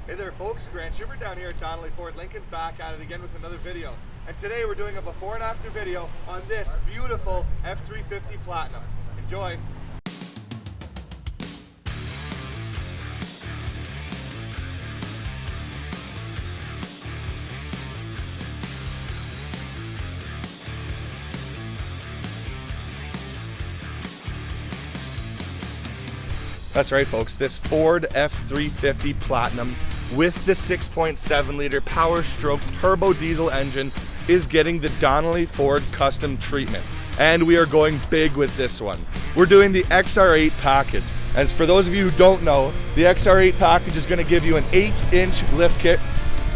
Hey there folks, Grant Schubert down here at Donnelly Ford Lincoln, back at it again with another video. And today we're doing a before and after video on this beautiful F350 Platinum. Enjoy! That's right folks, this Ford F350 Platinum with the 6.7 liter Power Stroke turbo diesel engine is getting the Donnelly Ford custom treatment. And we are going big with this one. We're doing the XR8 package. As for those of you who don't know, the XR8 package is going to give you an 8-inch lift kit,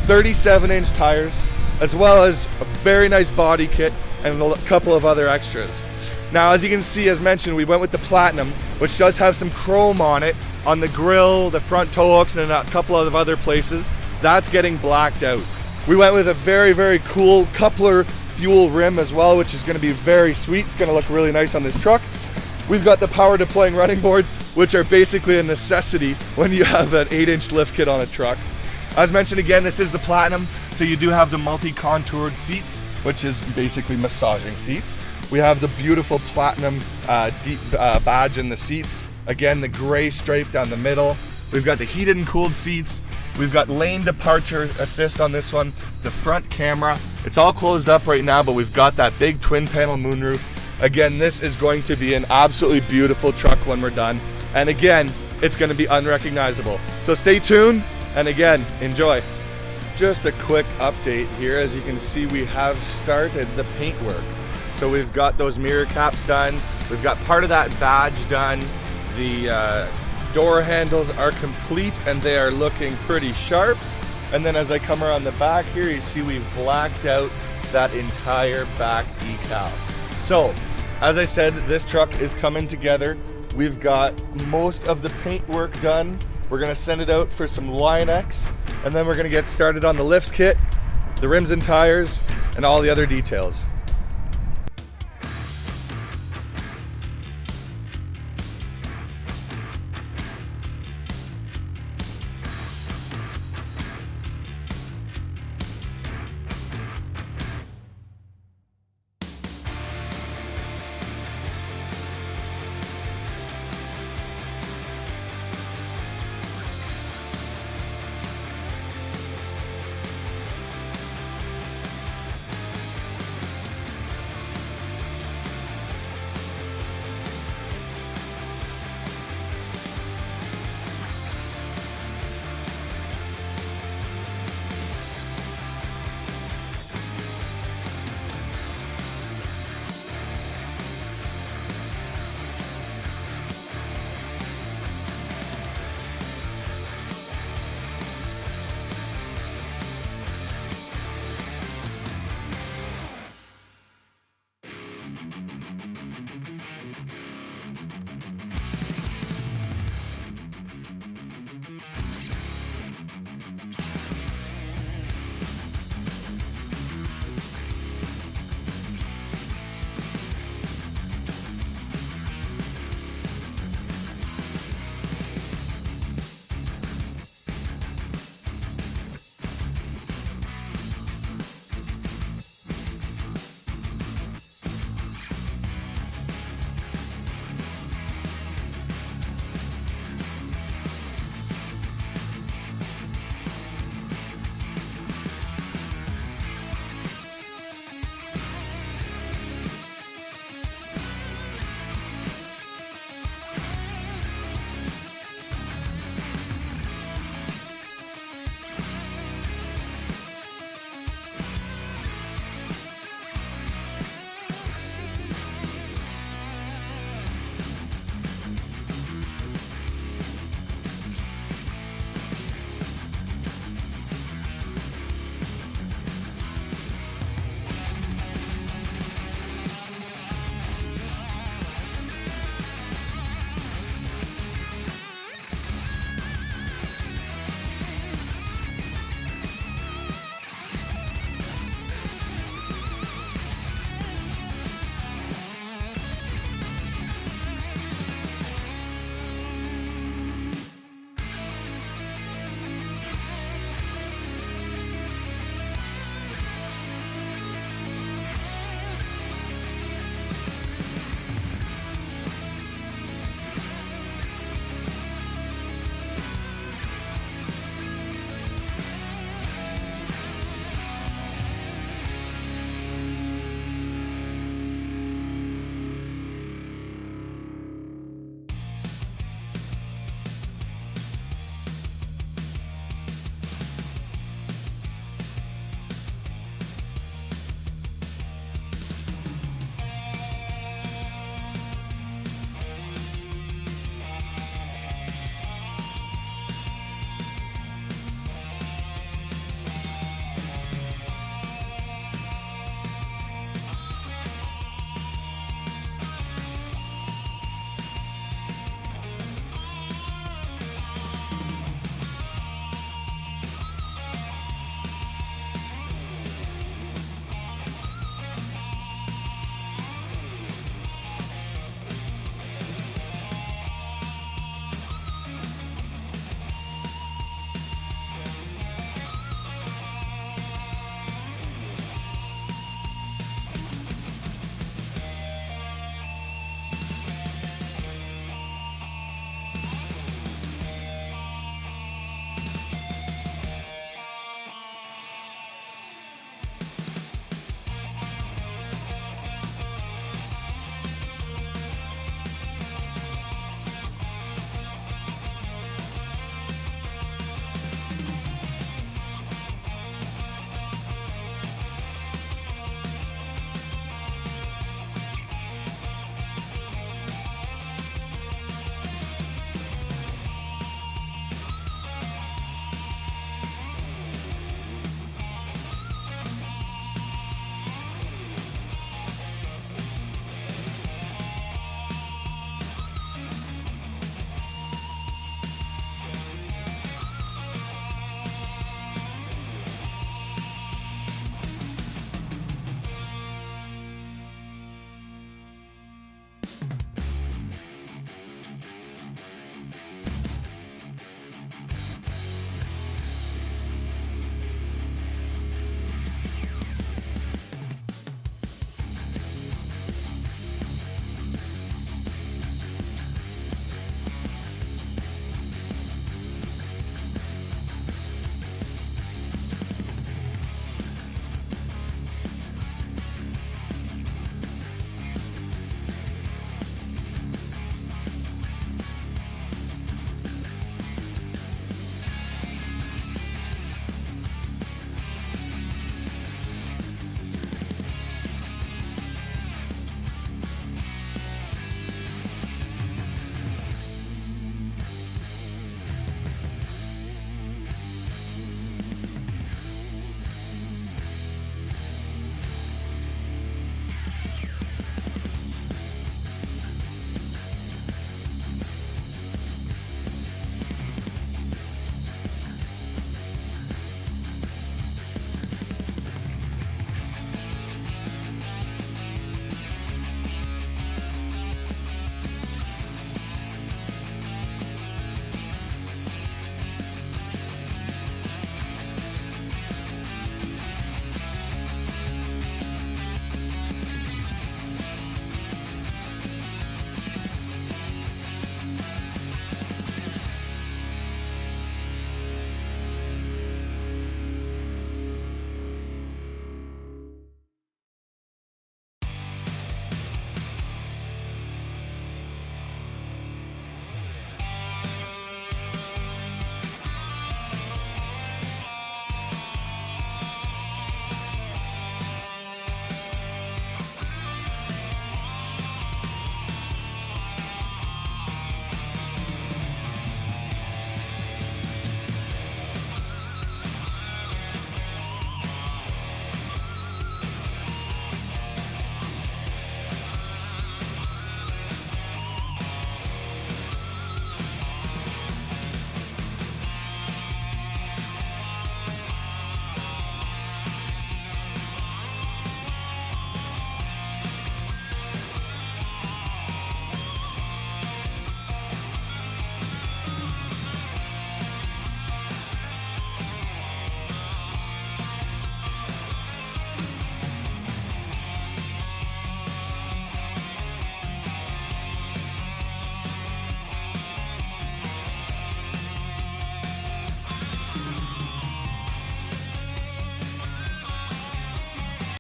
37-inch tires, as well as a very nice body kit and a couple of other extras. Now, as you can see, as mentioned, we went with the Platinum, which does have some chrome on it, on the grille, the front tow hooks, and a couple of other places. That's getting blacked out. We went with a very, very cool coupler fuel rim as well, which is going to be very sweet. It's going to look really nice on this truck. We've got the power deploying running boards, which are basically a necessity when you have an 8-inch lift kit on a truck. As mentioned again, this is the Platinum, so you do have the multi-contoured seats, which is basically massaging seats. We have the beautiful Platinum deep badge in the seats. Again, the gray stripe down the middle. We've got the heated and cooled seats. We've got lane departure assist on this one. The front camera. It's all closed up right now, but we've got that big twin panel moonroof. Again, this is going to be an absolutely beautiful truck when we're done. And again, it's going to be unrecognizable. So stay tuned, and again, enjoy. Just a quick update here. As you can see, we have started the paintwork. So we've got those mirror caps done. We've got part of that badge done. The door handles are complete and they are looking pretty sharp. And then as I come around the back here, you see we've blacked out that entire back decal. So, as I said, this truck is coming together. We've got most of the paint work done. We're gonna send it out for some Line-X, and then we're gonna get started on the lift kit, the rims and tires, and all the other details.